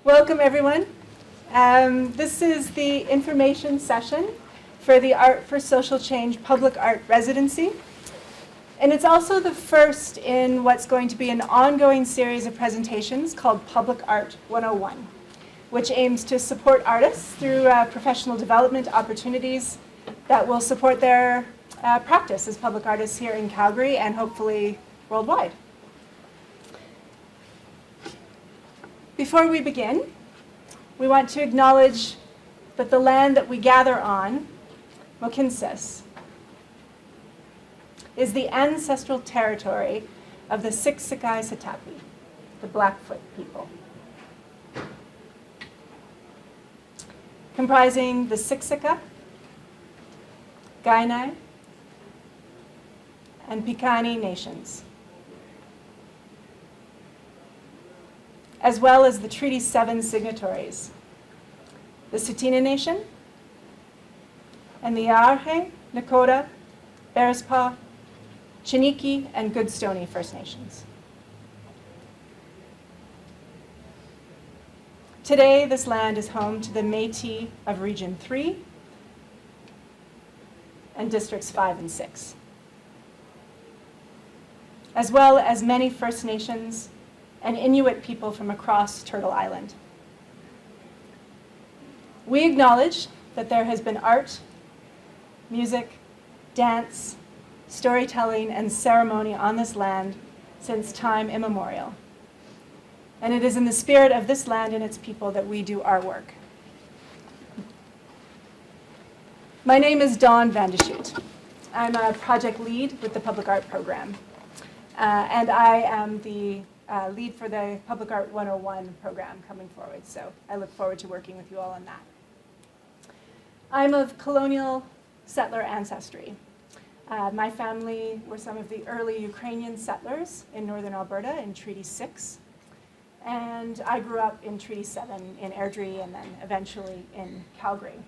Welcome, everyone. This is the information session for the Art for Social Change Public Art Residency. And it's also the first in what's going to be an ongoing series of presentations called Public Art 101, which aims to support artists through professional development opportunities that will support their practice as public artists here in Calgary and hopefully worldwide. Before we begin, we want to acknowledge that the land that we gather on, Mohkinstsis, is the ancestral territory of the Siksikaisatapi, the Blackfoot people, comprising the Siksika, Kainai, and Piikani nations, as well as the Treaty 7 signatories, the Tsuut'ina Nation, and the Arhe, Nakota, Bearspaw, Chiniki, and Goodstoney First Nations. Today, this land is home to the Métis of Region 3 and Districts 5 and 6, as well as many First Nations and Inuit people from across Turtle Island. We acknowledge that there has been art, music, dance, storytelling, and ceremony on this land since time immemorial. And it is in the spirit of this land and its people that we do our work. My name is Dawn Van de Schut. I'm a project lead with the Public Art Program. And I am the lead for the Public Art 101 program coming forward. So I look forward to working with you all on that. I'm of colonial settler ancestry. My family were some of the early Ukrainian settlers in northern Alberta in Treaty 6. And I grew up in Treaty 7 in Airdrie and then eventually in Calgary.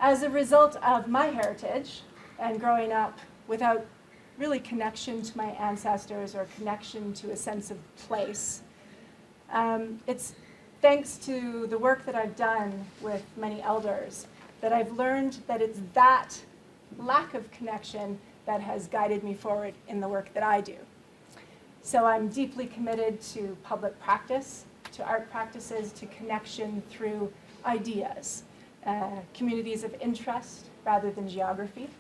As a result of my heritage and growing up without really connection to my ancestors or connection to a sense of place, it's thanks to the work that I've done with many elders that I've learned that it's that lack of connection that has guided me forward in the work that I do. So I'm deeply committed to public practice, to art practices, to connection through ideas, communities of interest rather than geography.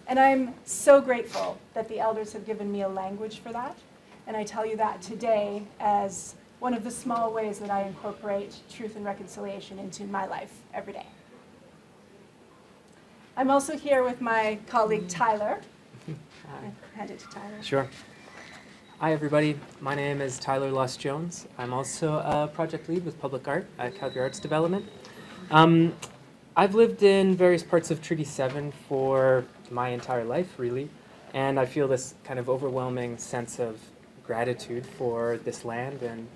And I'm so grateful that the elders have given me a language for that. And I tell you that today as one of the small ways that I incorporate truth and reconciliation into my life every day. I'm also here with my colleague, Tyler. I'll hand it to Tyler. Sure. Hi, everybody. My name is Tyler Loss Jones. I'm also a project lead with Public Art at Calgary Arts Development. I've lived in various parts of Treaty 7 for my entire life, really, and I feel this kind of overwhelming sense of gratitude for this land and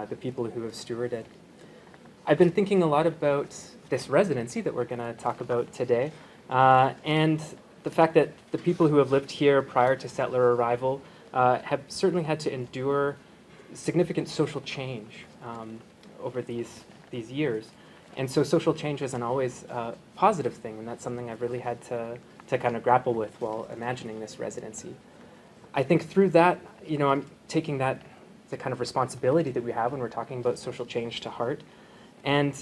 the people who have stewarded. I've been thinking a lot about this residency that we're going to talk about today, and the fact that the people who have lived here prior to settler arrival have certainly had to endure significant social change over these years. And so social change isn't always a positive thing, and that's something I've really had to kind of grapple with while imagining this residency. I think through that, I'm taking that, the kind of responsibility that we have when we're talking about social change to heart. And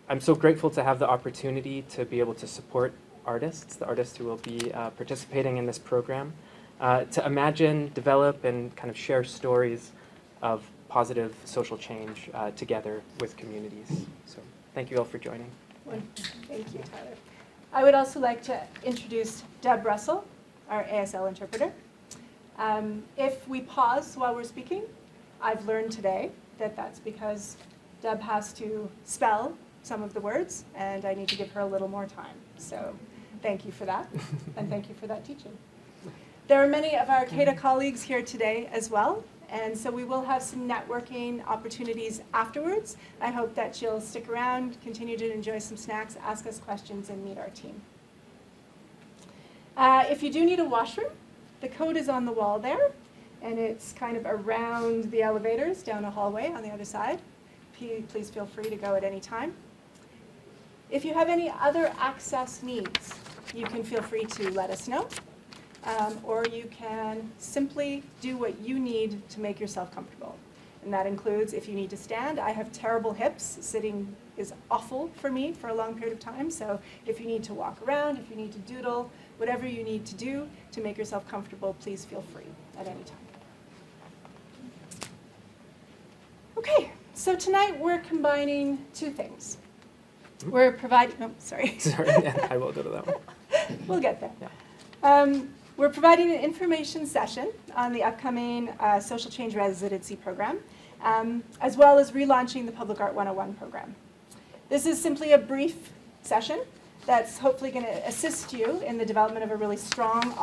I'm so grateful to have the opportunity to be able to support artists, the artists who will be participating in this program, to imagine, develop, and kind of share stories of positive social change together with communities. So thank you all for joining. Thank you, Tyler. I would also like to introduce Deb Russell, our ASL interpreter. If we pause while we're speaking, I've learned today that that's because Deb has to spell some of the words, and I need to give her a little more time. So thank you for that, and thank you for that teaching. There are many of our CADA colleagues here today as well, and so we will have some networking opportunities afterwards. I hope that you'll stick around, continue to enjoy some snacks, ask us questions, and meet our team. If you do need a washroom, the code is on the wall there, and it's kind of around the elevators down a hallway on the other side. please feel free to go at any time. If you have any other access needs, you can feel free to let us know, or you can simply do what you need to make yourself comfortable. And that includes if you need to stand. I have terrible hips. Sitting is awful for me for a long period of time. So if you need to walk around, if you need to doodle, whatever you need to do to make yourself comfortable, please feel free at any time. Okay, so tonight we're combining two things. We're providing, oh, sorry. Sorry, yeah, I will go to that one. We'll get there. Yeah. We're providing an information session on the upcoming Social Change Residency program, as well as relaunching the Public Art 101 program. This is simply a brief session that's hopefully going to assist you in the development of a really strong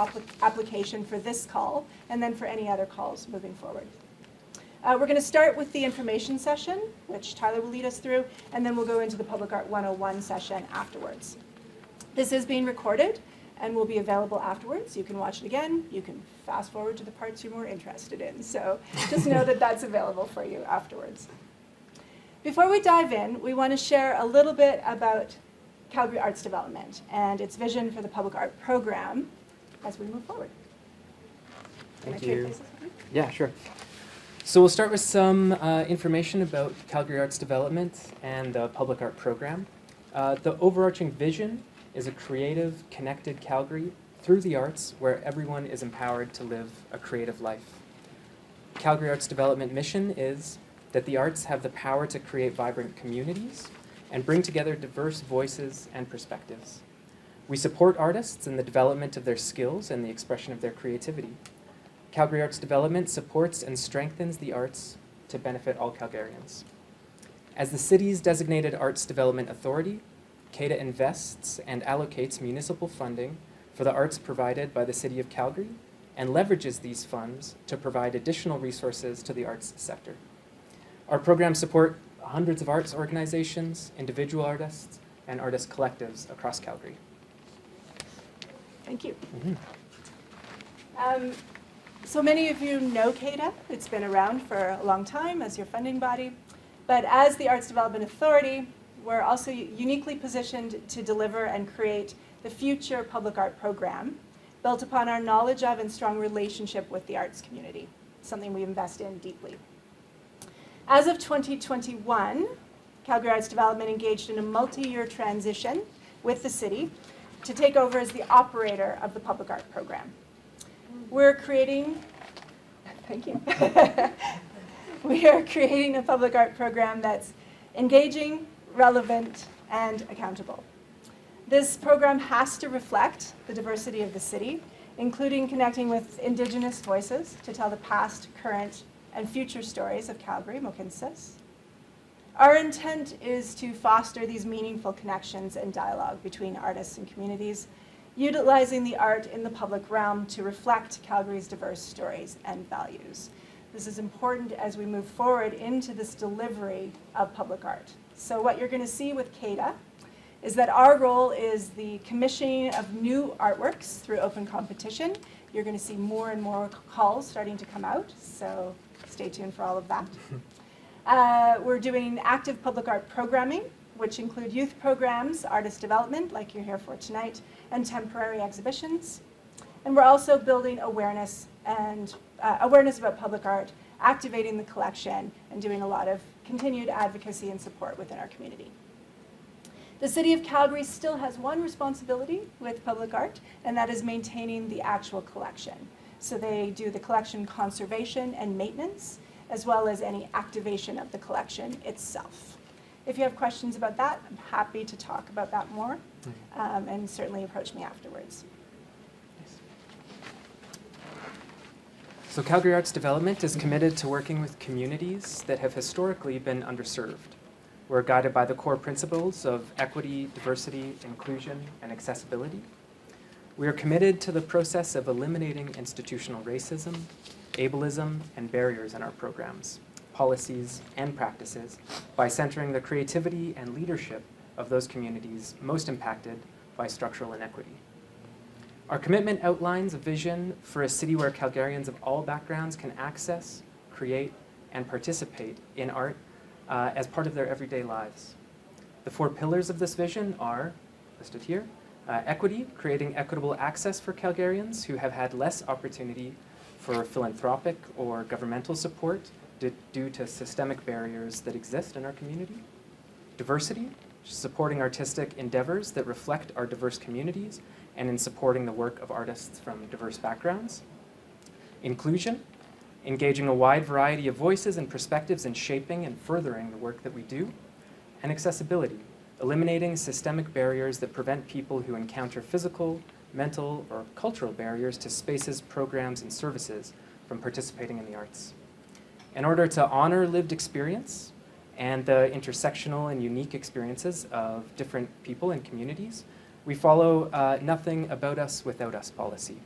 application for this call, and then for any other calls moving forward. We're going to start with the information session, which Tyler will lead us through, and then we'll go into the Public Art 101 session afterwards. This is being recorded and will be available afterwards. You can watch it again. You can fast forward to the parts you're more interested in. So just know that that's available for you afterwards. Before we dive in, we want to share a little bit about Calgary Arts Development and its vision for the public art program as we move forward. Thank you. Yeah, sure. So we'll start with some information about Calgary Arts Development and the public art program. The overarching vision is a creative, connected Calgary through the arts where everyone is empowered to live a creative life. Calgary Arts Development mission is that the arts have the power to create vibrant communities and bring together diverse voices and perspectives. We support artists in the development of their skills and the expression of their creativity. Calgary Arts Development supports and strengthens the arts to benefit all Calgarians. As the city's designated arts development authority, CADA invests and allocates municipal funding for the arts provided by the City of Calgary and leverages these funds to provide additional resources to the arts sector. Our programs support hundreds of arts organizations, individual artists, and artist collectives across Calgary. Thank you. Mm-hmm. So many of you know CADA. It's been around for a long time as your funding body. But as the Arts Development Authority, we're also uniquely positioned to deliver and create the future public art program built upon our knowledge of and strong relationship with the arts community, something we invest in deeply. As of 2021, Calgary Arts Development engaged in a multi-year transition with the city to take over as the operator of the public art program. We're creating, thank you. We are creating a public art program that's engaging, relevant, and accountable. This program has to reflect the diversity of the city, including connecting with Indigenous voices to tell the past, current, and future stories of Calgary, Mohkinstsis. Our intent is to foster these meaningful connections and dialogue between artists and communities, utilizing the art in the public realm to reflect Calgary's diverse stories and values. This is important as we move forward into this delivery of public art. So what you're going to see with CADA is that our role is the commissioning of new artworks through open competition. You're going to see more and more calls starting to come out, so stay tuned for all of that. We're doing active public art programming, which include youth programs, artist development, like you're here for tonight, and temporary exhibitions. And we're also building awareness and awareness about public art, activating the collection, and doing a lot of continued advocacy and support within our community. The City of Calgary still has one responsibility with public art, and that is maintaining the actual collection. So they do the collection conservation and maintenance, as well as any activation of the collection itself. If you have questions about that, I'm happy to talk about that more, and certainly approach me afterwards. So Calgary Arts Development is committed to working with communities that have historically been underserved. We're guided by the core principles of equity, diversity, inclusion, and accessibility. We are committed to the process of eliminating institutional racism, ableism, and barriers in our programs, policies, and practices by centering the creativity and leadership of those communities most impacted by structural inequity. Our commitment outlines a vision for a city where Calgarians of all backgrounds can access, create, and participate in art as part of their everyday lives. The 4 pillars of this vision are listed here. Equity, creating equitable access for Calgarians who have had less opportunity for philanthropic or governmental support due to systemic barriers that exist in our community. Diversity, supporting artistic endeavors that reflect our diverse communities and in supporting the work of artists from diverse backgrounds. Inclusion, engaging a wide variety of voices and perspectives in shaping and furthering the work that we do. And accessibility, eliminating systemic barriers that prevent people who encounter physical, mental, or cultural barriers to spaces, programs, and services from participating in the arts. In order to honor lived experience and the intersectional and unique experiences of different people and communities, we follow nothing about us without us policy.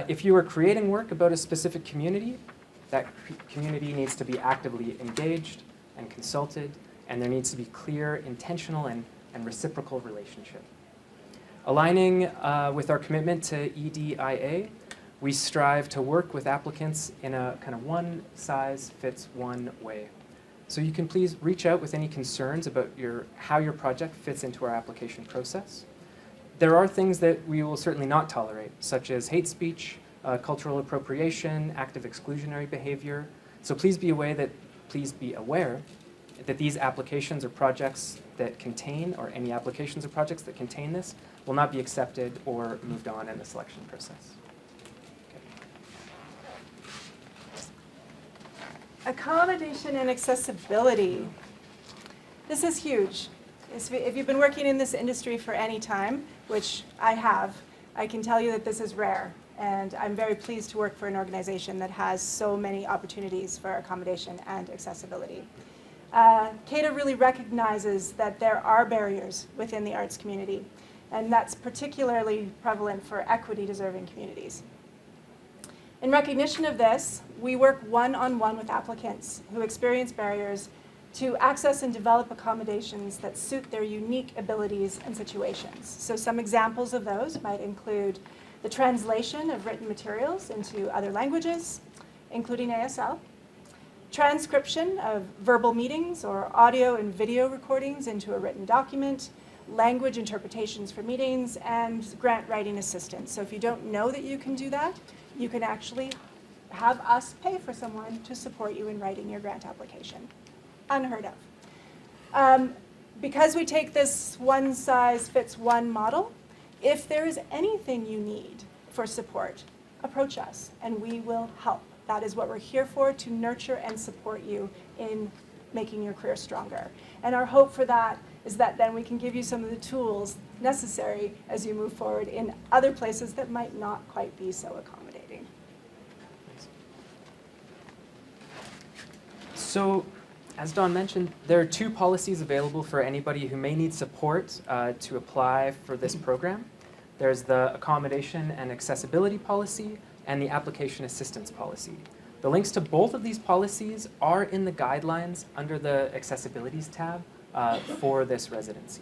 If you are creating work about a specific community, that community needs to be actively engaged and consulted, and there needs to be clear, intentional, and reciprocal relationship. Aligning with our commitment to EDIA, we strive to work with applicants in a kind of one-size-fits-one way. So you can please reach out with any concerns about how your project fits into our application process. There are things that we will certainly not tolerate, such as hate speech, cultural appropriation, active exclusionary behavior. So please be aware that these applications or projects that contain, or any applications or projects that contain this, will not be accepted or moved on in the selection process. Accommodation and accessibility. This is huge. If you've been working in this industry for any time, which I have, I can tell you that this is rare. And I'm very pleased to work for an organization that has so many opportunities for accommodation and accessibility. CADA really recognizes that there are barriers within the arts community, and that's particularly prevalent for equity-deserving communities. In recognition of this, we work one-on-one with applicants who experience barriers to access and develop accommodations that suit their unique abilities and situations. So some examples of those might include the translation of written materials into other languages, including ASL, transcription of verbal meetings or audio and video recordings into a written document, language interpretations for meetings, and grant writing assistance. So if you don't know that you can do that, you can actually have us pay for someone to support you in writing your grant application. Unheard of. Because we take this one-size-fits-one model, if there is anything you need for support, approach us and we will help. That is what we're here for, to nurture and support you in making your career stronger. And our hope for that is that then we can give you some of the tools necessary as you move forward in other places that might not quite be so accommodating. So, as Dawn mentioned, there are 2 policies available for anybody who may need support to apply for this program. There's the accommodation and accessibility policy and the application assistance policy. The links to both of these policies are in the guidelines under the accessibilities tab for this residency.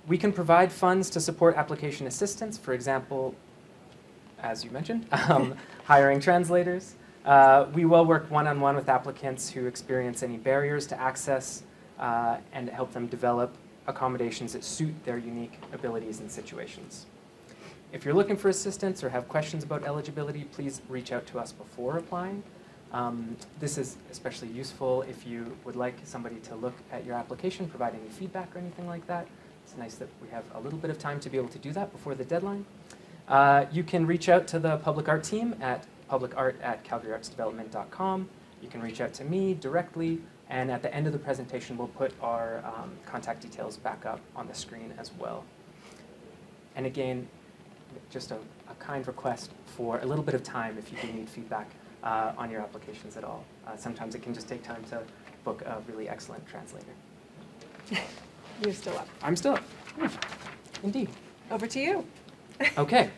We can provide funds to support application assistance, for example, as you mentioned, hiring translators. We will work one-on-one with applicants who experience any barriers to access and help them develop accommodations that suit their unique abilities and situations. If you're looking for assistance or have questions about eligibility, please reach out to us before applying. This is especially useful if you would like somebody to look at your application, provide any feedback or anything like that. It's nice that we have a little bit of time to be able to do that before the deadline. You can reach out to the public art team at publicart@calgaryartsdevelopment.com. You can reach out to me directly, and at the end of the presentation, we'll put our contact details back up on the screen as well. And again, just a kind request for a little bit of time if you do need feedback on your applications at all. Sometimes it can just take time to book a really excellent translator. You're still up. I'm still up. Indeed. Over to you. Okay.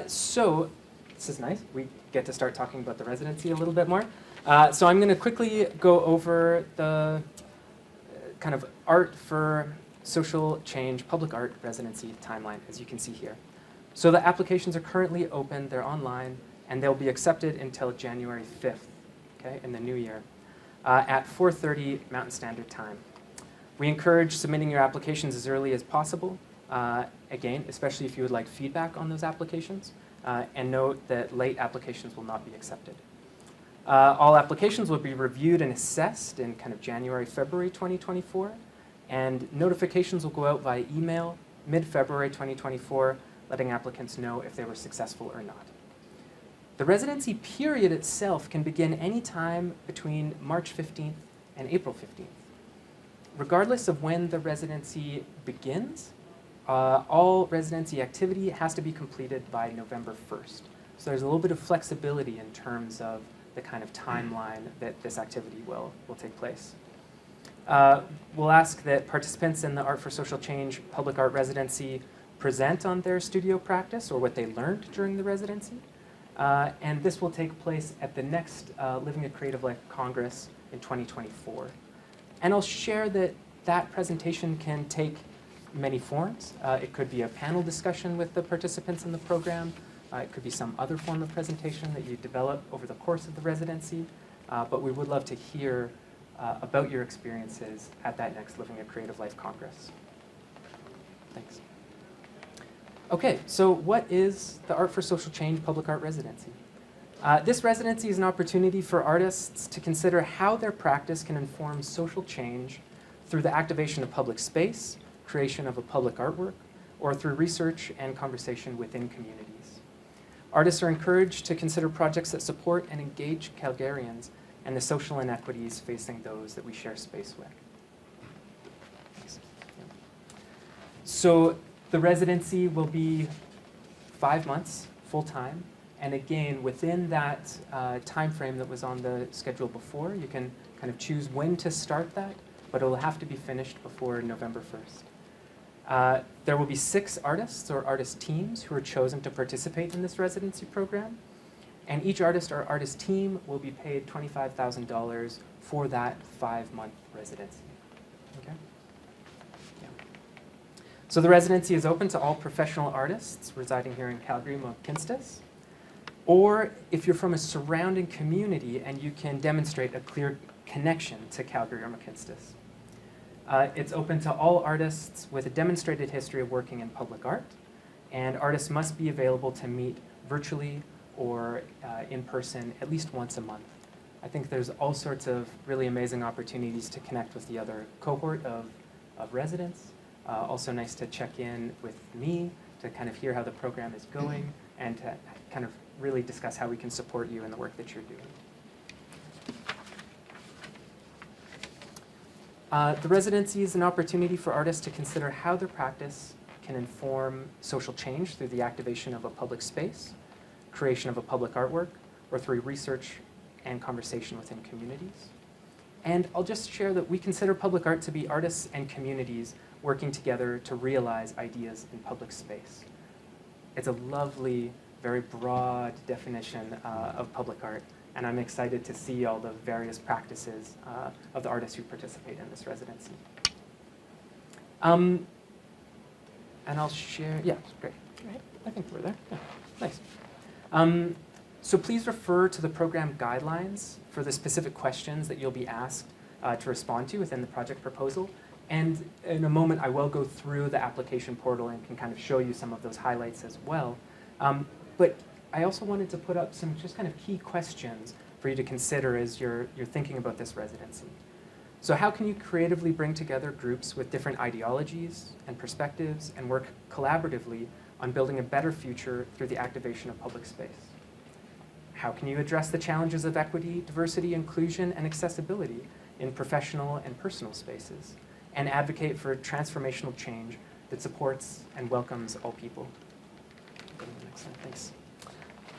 So this is nice. We get to start talking about the residency a little bit more. So I'm going to quickly go over the kind of art for social change public art residency timeline, as you can see here. So the applications are currently open, they're online, and they'll be accepted until January 5th, okay, in the new year. at 4:30 Mountain Standard Time. We encourage submitting your applications as early as possible, again, especially if you would like feedback on those applications, and note that late applications will not be accepted. All applications will be reviewed and assessed in kind of January, February 2024, and notifications will go out via email mid-February 2024, letting applicants know if they were successful or not. The residency period itself can begin any time between March 15th and April 15th. Regardless of when the residency begins, all residency activity has to be completed by November 1st. So there's a little bit of flexibility in terms of the kind of timeline that this activity will take place. We'll ask that participants in the Art for Social Change public art residency present on their studio practice or what they learned during the residency. And this will take place at the next Living a Creative Life Congress in 2024. And I'll share that that presentation can take many forms. It could be a panel discussion with the participants in the program. It could be some other form of presentation that you develop over the course of the residency. But we would love to hear about your experiences at that next Living a Creative Life Congress. Thanks. Okay, so what is the Art for Social Change Public Art Residency? This residency is an opportunity for artists to consider how their practice can inform social change through the activation of public space, creation of a public artwork, or through research and conversation within communities. Artists are encouraged to consider projects that support and engage Calgarians and the social inequities facing those that we share space with. Thanks. So the residency will be 5 months full-time. And again, within that time frame that was on the schedule before, you can kind of choose when to start that, but it will have to be finished before November 1st. There will be 6 artists or artist teams who are chosen to participate in this residency program. And each artist or artist team will be paid $25,000 for that 5-month residency. Okay? Yeah. So the residency is open to all professional artists residing here in Calgary, Mohkinstsis. Or if you're from a surrounding community and you can demonstrate a clear connection to Calgary or Mohkinstsis. It's open to all artists with a demonstrated history of working in public art, and artists must be available to meet virtually or in person at least once a month. I think there's all sorts of really amazing opportunities to connect with the other cohort of residents. Also nice to check in with me to kind of hear how the program is going and to kind of really discuss how we can support you in the work that you're doing. The residency is an opportunity for artists to consider how their practice can inform social change through the activation of a public space, creation of a public artwork, or through research and conversation within communities. And I'll just share that we consider public art to be artists and communities working together to realize ideas in public space. It's a lovely, very broad definition of public art, and I'm excited to see all the various practices of the artists who participate in this residency. And I'll share, yeah, great. Right. I think we're there. Yeah, nice. So please refer to the program guidelines for the specific questions that you'll be asked to respond to within the project proposal. And in a moment, I will go through the application portal and can kind of show you some of those highlights as well. But I also wanted to put up some just kind of key questions for you to consider as you're thinking about this residency. So how can you creatively bring together groups with different ideologies and perspectives and work collaboratively on building a better future through the activation of public space? How can you address the challenges of equity, diversity, inclusion, and accessibility in professional and personal spaces, and advocate for transformational change that supports and welcomes all people? Go to the next slide, thanks.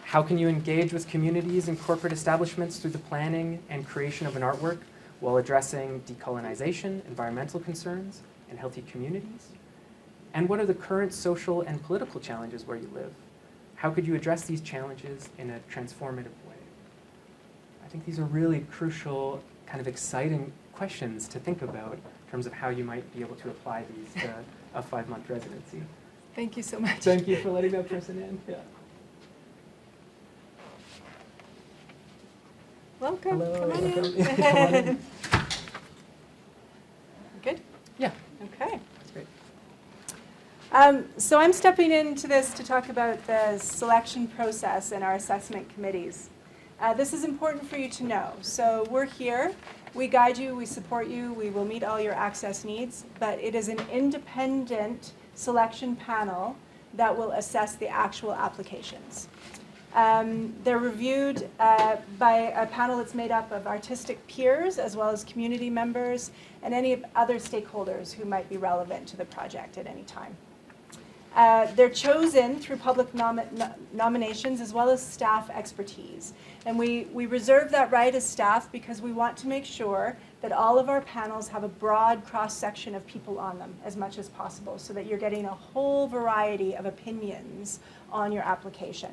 How can you engage with communities and corporate establishments through the planning and creation of an artwork while addressing decolonization, environmental concerns, and healthy communities? And what are the current social and political challenges where you live? How could you address these challenges in a transformative way? I think these are really crucial, kind of exciting questions to think about in terms of how you might be able to apply these to a 5-month residency. Thank you so much. Thank you for letting that person in. Yeah. Well, Welcome. Hello, Come on welcome. in. Come on in. Good? Yeah, Okay. that's great. So I'm stepping into this to talk about the selection process in our assessment committees. This is important for you to know. So we're here, we guide you, we support you, we will meet all your access needs, but it is an independent selection panel that will assess the actual applications. They're reviewed by a panel that's made up of artistic peers as well as community members and any other stakeholders who might be relevant to the project at any time. They're chosen through public nominations as well as staff expertise. And we reserve that right as staff because we want to make sure that all of our panels have a broad cross-section of people on them as much as possible so that you're getting a whole variety of opinions on your application.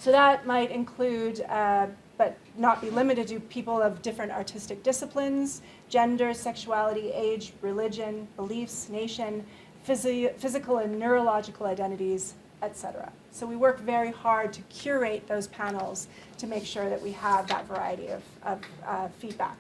So that might include, but not be limited to, people of different artistic disciplines, gender, sexuality, age, religion, beliefs, nation, physical and neurological identities, etc. So we work very hard to curate those panels to make sure that we have that variety of feedback.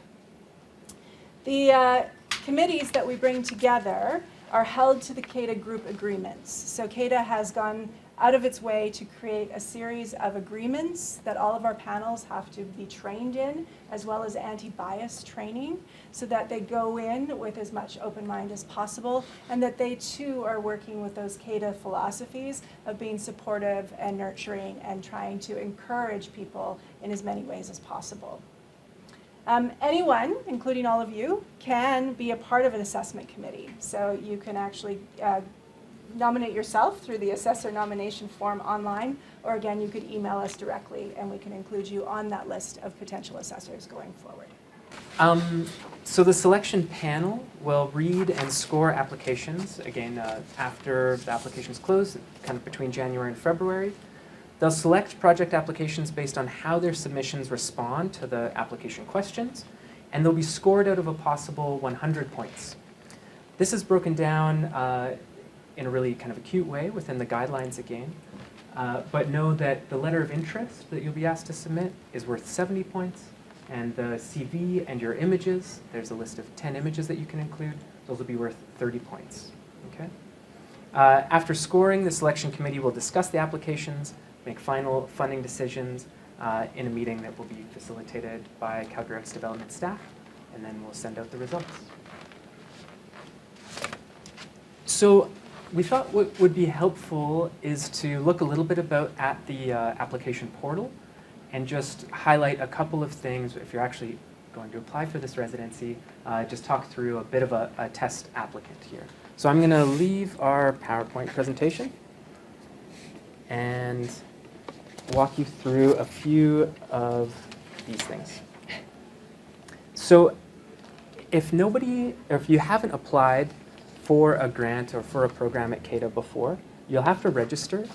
The committees that we bring together are held to the CADA group agreements. So CADA has gone out of its way to create a series of agreements that all of our panels have to be trained in, as well as anti-bias training, so that they go in with as much open mind as possible, and that they too are working with those CADA philosophies of being supportive and nurturing and trying to encourage people in as many ways as possible. Anyone, including all of you, can be a part of an assessment committee. So you can actually nominate yourself through the assessor nomination form online, or again, you could email us directly and we can include you on that list of potential assessors going forward. So the selection panel will read and score applications, again, after the applications close, kind of between January and February. They'll select project applications based on how their submissions respond to the application questions, and they'll be scored out of a possible 100 points. This is broken down in a really kind of acute way within the guidelines again. But know that the letter of interest that you'll be asked to submit is worth 70 points, and the CV and your images, there's a list of 10 images that you can include, those will be worth 30 points. Okay? After scoring, the selection committee will discuss the applications, make final funding decisions in a meeting that will be facilitated by Calgary Arts Development staff, and then we'll send out the results. So we thought what would be helpful is to look a little bit at the application portal and just highlight a couple of things. If you're actually going to apply for this residency, just talk through a bit of a test applicant here. So I'm going to leave our PowerPoint presentation and walk you through a few of these things. So if you haven't applied for a grant or for a program at CADA before, you'll have to register.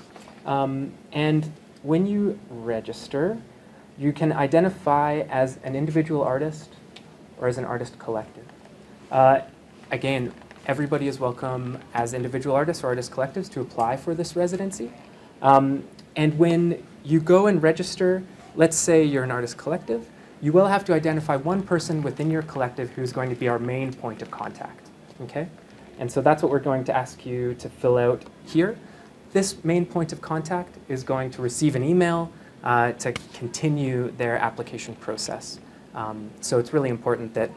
And when you register, you can identify as an individual artist or as an artist collective. Again, everybody is welcome as individual artists or artist collectives to apply for this residency. And when you go and register, let's say you're an artist collective, you will have to identify one person within your collective who's going to be our main point of contact. Okay? And so that's what we're going to ask you to fill out here. This main point of contact is going to receive an email to continue their application process. So it's really important that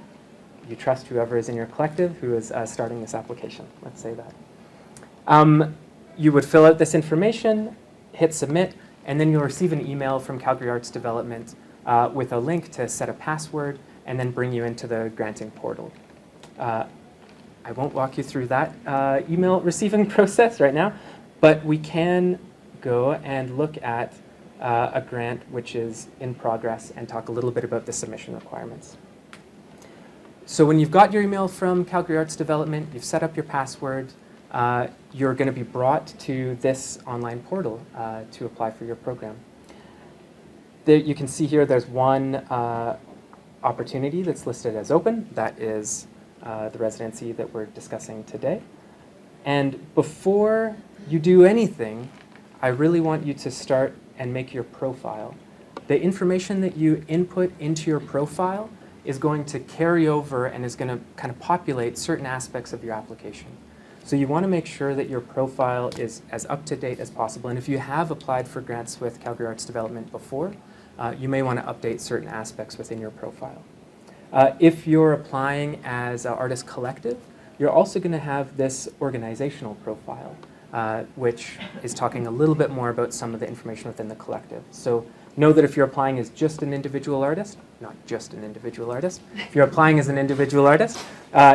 you trust whoever is in your collective who is starting this application. Let's say that. You would fill out this information, hit submit, and then you'll receive an email from Calgary Arts Development with a link to set a password and then bring you into the granting portal. I won't walk you through that email receiving process right now, but we can go and look at a grant which is in progress and talk a little bit about the submission requirements. So when you've got your email from Calgary Arts Development, you've set up your password, you're going to be brought to this online portal to apply for your program. There, you can see here there's one opportunity that's listed as open. That is the residency that we're discussing today. And before you do anything, I really want you to start and make your profile. the information that you input into your profile is going to carry over and is going to kind of populate certain aspects of your application. So you want to make sure that your profile is as up-to-date as possible. And if you have applied for grants with Calgary Arts Development before, you may want to update certain aspects within your profile. If you're applying as an artist collective, you're also going to have this organizational profile, which is talking a little bit more about some of the information within the collective. So know that if you're applying as just an individual artist, not just an individual artist, if you're applying as an individual artist,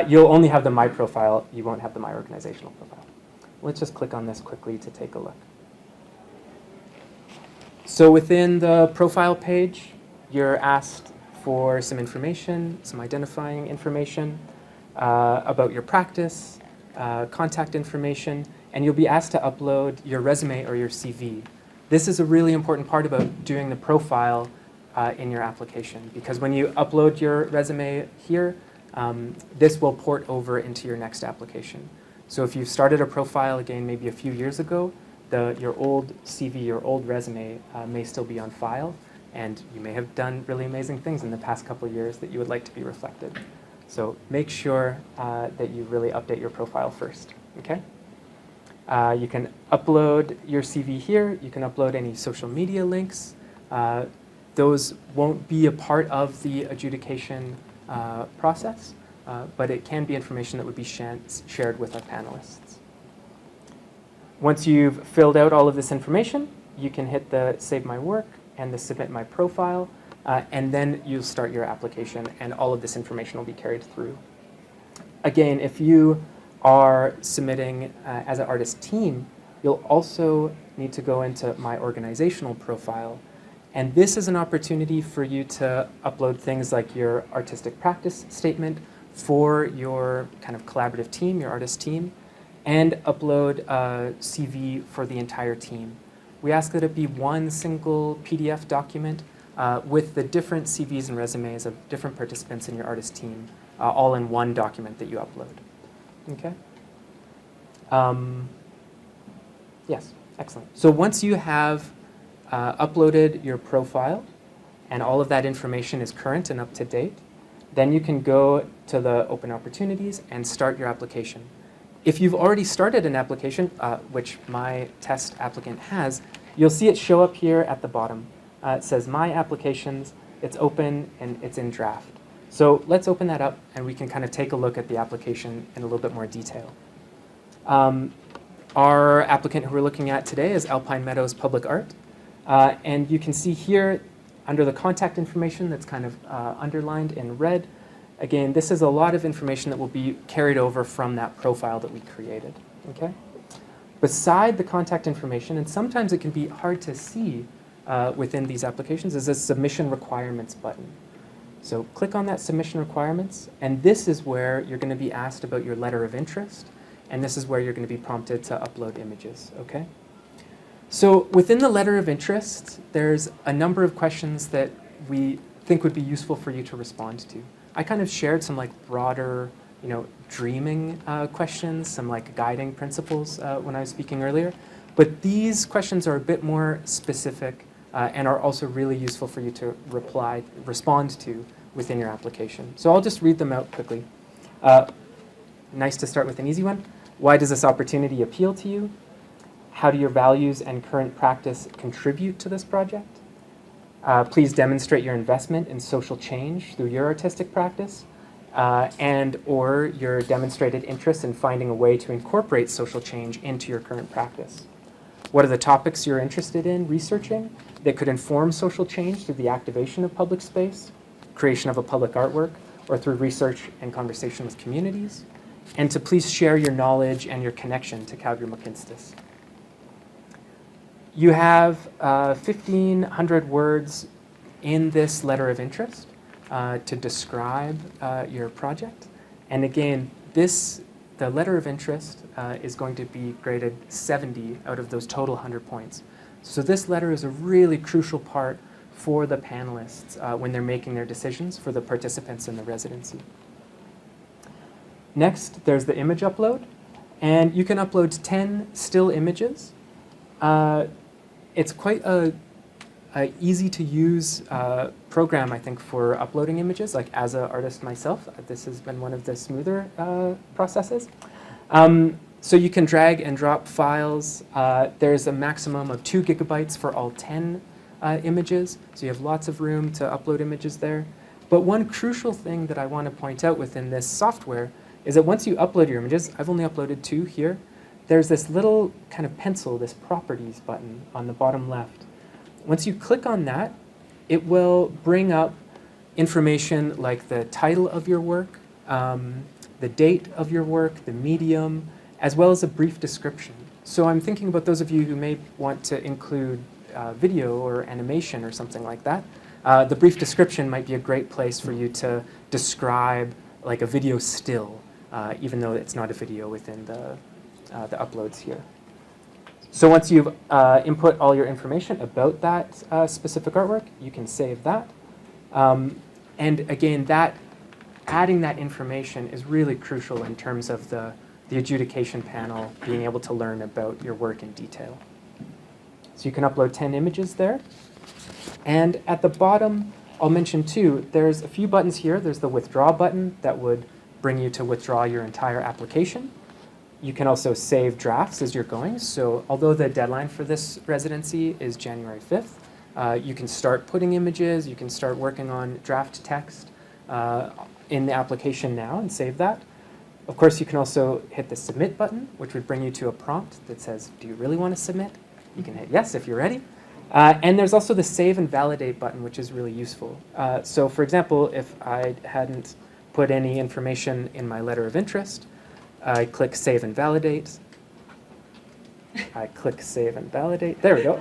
you'll only have the My Profile, you won't have the My Organizational Profile. Let's just click on this quickly to take a look. So within the profile page, you're asked for some information, some identifying information about your practice, contact information, and you'll be asked to upload your resume or your CV. This is a really important part about doing the profile in your application, because when you upload your resume here, this will port over into your next application. So if you've started a profile, again, maybe a few years ago, your old CV, your old resume may still be on file, and you may have done really amazing things in the past couple of years that you would like to be reflected. So make sure that you really update your profile first, okay? You can upload your CV here. You can upload any social media links. Those won't be a part of the adjudication process, but it can be information that would be shared with our panelists. Once you've filled out all of this information, you can hit the Save My Work and the Submit My Profile, and then you'll start your application, and all of this information will be carried through. Again, if you are submitting as an artist team, you'll also need to go into My Organizational Profile, and this is an opportunity for you to upload things like your artistic practice statement for your kind of collaborative team, your artist team, and upload a CV for the entire team. We ask that it be one single PDF document with the different CVs and resumes of different participants in your artist team, all in one document that you upload. Okay? Yes, excellent. So once you have uploaded your profile and all of that information is current and up to date, then you can go to the open opportunities and start your application. If you've already started an application, which my test applicant has, you'll see it show up here at the bottom. It says My Applications, it's open, and it's in draft. So let's open that up, and we can kind of take a look at the application in a little bit more detail. Our applicant who we're looking at today is Alpine Meadows Public Art. And you can see here, under the contact information that's kind of underlined in red, again, this is a lot of information that will be carried over from that profile that we created, okay? Beside the contact information, and sometimes it can be hard to see within these applications, is a Submission Requirements button. So click on that Submission Requirements, and this is where you're going to be asked about your letter of interest, and this is where you're going to be prompted to upload images, okay? So within the letter of interest, there's a number of questions that we think would be useful for you to respond to. I kind of shared some like broader, dreaming questions, some like guiding principles when I was speaking earlier. But these questions are a bit more specific and are also really useful for you to respond to within your application. So I'll just read them out quickly. Nice to start with an easy one. Why does this opportunity appeal to you? How do your values and current practice contribute to this project? Please demonstrate your investment in social change through your artistic practice and or your demonstrated interest in finding a way to incorporate social change into your current practice. What are the topics you're interested in researching that could inform social change through the activation of public space, creation of a public artwork, or through research and conversation with communities? And to please share your knowledge and your connection to Calgary McKinstis. You have 1,500 words in this letter of interest to describe your project. And again, the letter of interest is going to be graded 70 out of those total 100 points. So this letter is a really crucial part for the panelists when they're making their decisions for the participants in the residency. Next, there's the image upload. And you can upload 10 still images. It's quite a easy to use program, I think, for uploading images. Like as an artist myself, this has been one of the smoother processes. So you can drag and drop files. There's a maximum of 2 gigabytes for all 10 images, so you have lots of room to upload images there. But one crucial thing that I want to point out within this software is that once you upload your images, I've only uploaded 2 here, there's this little kind of pencil, this properties button on the bottom left. Once you click on that, it will bring up information like the title of your work, the date of your work, the medium, as well as a brief description. So I'm thinking about those of you who may want to include video or animation or something like that. The brief description might be a great place for you to describe like a video still, even though it's not a video within the uploads here. So once you've input all your information about that specific artwork, you can save that. And again, adding that information is really crucial in terms of the adjudication panel being able to learn about your work in detail. So you can upload 10 images there. And at the bottom, I'll mention too, there's a few buttons here. There's the withdraw button that would bring you to withdraw your entire application. You can also save drafts as you're going. So although the deadline for this residency is January 5th, you can start putting images, you can start working on draft text in the application now and save that. Of course, you can also hit the submit button, which would bring you to a prompt that says, do you really want to submit? You can hit yes if you're ready. And there's also the save and validate button, which is really useful. So for example, if I hadn't put any information in my letter of interest, I click save and validate. I click save and validate. There we go.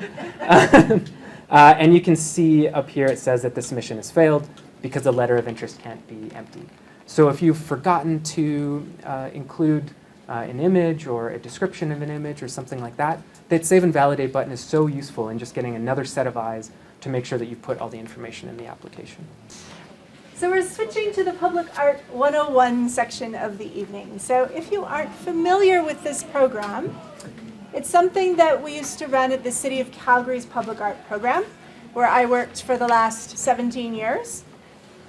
And you can see up here it says that the submission has failed because the letter of interest can't be empty. So if you've forgotten to include an image or a description of an image or something like that, that save and validate button is so useful in just getting another set of eyes to make sure that you've put all the information in the application. So we're switching to the Public Art 101 section of the evening. So if you aren't familiar with this program, it's something that we used to run at the City of Calgary's Public Art program, where I worked for the last 17 years.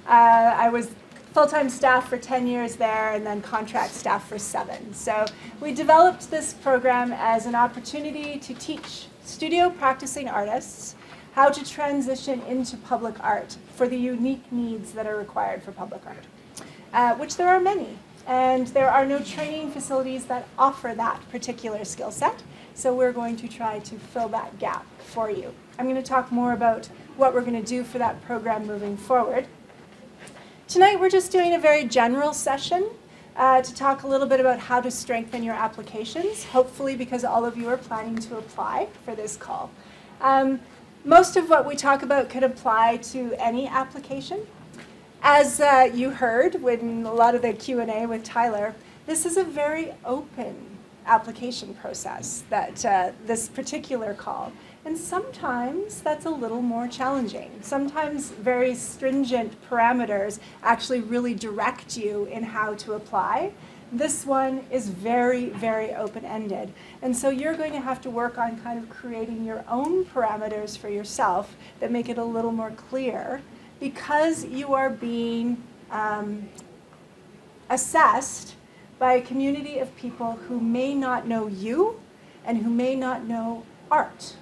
I was full-time staff for 10 years there and then contract staff for 7. So we developed this program as an opportunity to teach studio practicing artists how to transition into public art for the unique needs that are required for public art, which there are many. And there are no training facilities that offer that particular skill set. So we're going to try to fill that gap for you. I'm going to talk more about what we're going to do for that program moving forward. Tonight we're just doing a very general session to talk a little bit about how to strengthen your applications, hopefully because all of you are planning to apply for this call. Most of what we talk about could apply to any application. As you heard in a lot of the Q&A with Tyler, this is a very open application process, that this particular call. And sometimes that's a little more challenging. Sometimes very stringent parameters actually really direct you in how to apply. This one is very, very open-ended. And so you're going to have to work on kind of creating your own parameters for yourself that make it a little more clear, because you are being assessed by a community of people who may not know you and who may not know art.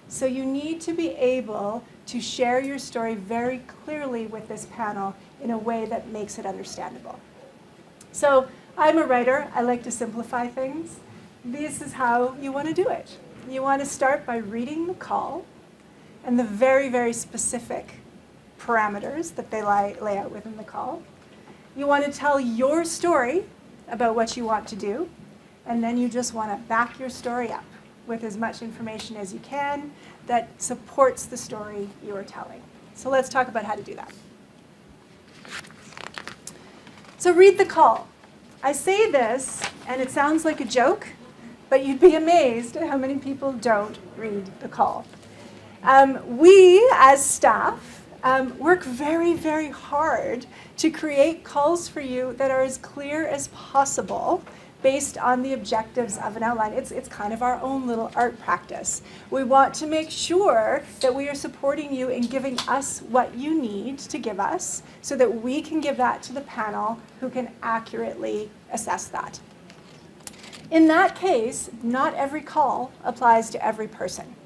So you need to be able to share your story very clearly with this panel in a way that makes it understandable. So I'm a writer. I like to simplify things. This is how you want to do it. You want to start by reading the call and the very, very specific parameters that they lay out within the call. You want to tell your story about what you want to do, and then you just want to back your story up with as much information as you can that supports the story you are telling. So let's talk about how to do that. So read the call. I say this, and it sounds like a joke, but you'd be amazed at how many people don't read the call. We, as staff, work very, very hard to create calls for you that are as clear as possible, based on the objectives of an outline. It's kind of our own little art practice. We want to make sure that we are supporting you in giving us what you need to give us so that we can give that to the panel who can accurately assess that. In that case, not every call applies to every person.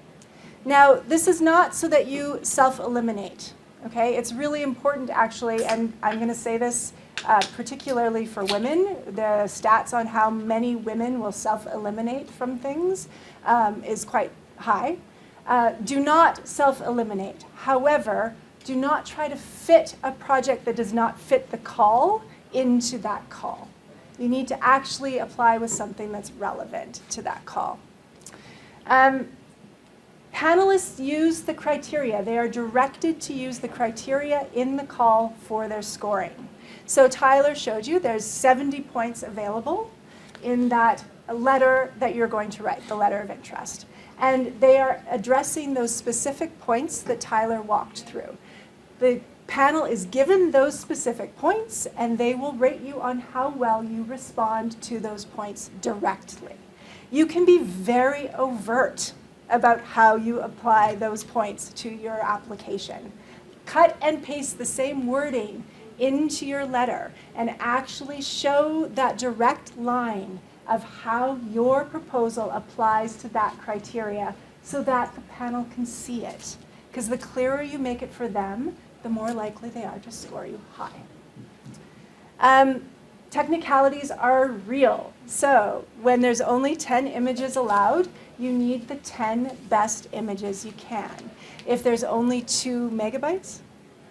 Now, this is not so that you self-eliminate, okay? It's really important, actually, and I'm going to say this particularly for women. The stats on how many women will self-eliminate from things is quite high. Do not self-eliminate. However, do not try to fit a project that does not fit the call into that call. You need to actually apply with something that's relevant to that call. Panelists use the criteria. They are directed to use the criteria in the call for their scoring. So Tyler showed you there's 70 points available in that letter that you're going to write, the letter of interest. And they are addressing those specific points that Tyler walked through. The panel is given those specific points, and they will rate you on how well you respond to those points directly. You can be very overt about how you apply those points to your application. Cut and paste the same wording into your letter and actually show that direct line of how your proposal applies to that criteria so that the panel can see it. Because the clearer you make it for them, the more likely they are to score you high. Technicalities are real. So when there's only 10 images allowed, you need the 10 best images you can. If there's only 2 megabytes?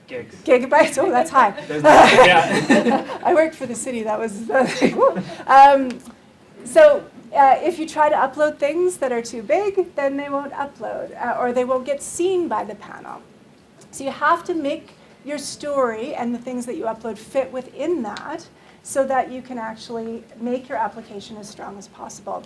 Gigabytes? Oh, that's high. Yeah. I worked for the city. That was if you try to upload things that are too big, then they won't upload or they won't get seen by the panel. So you have to make your story and the things that you upload fit within that so that you can actually make your application as strong as possible.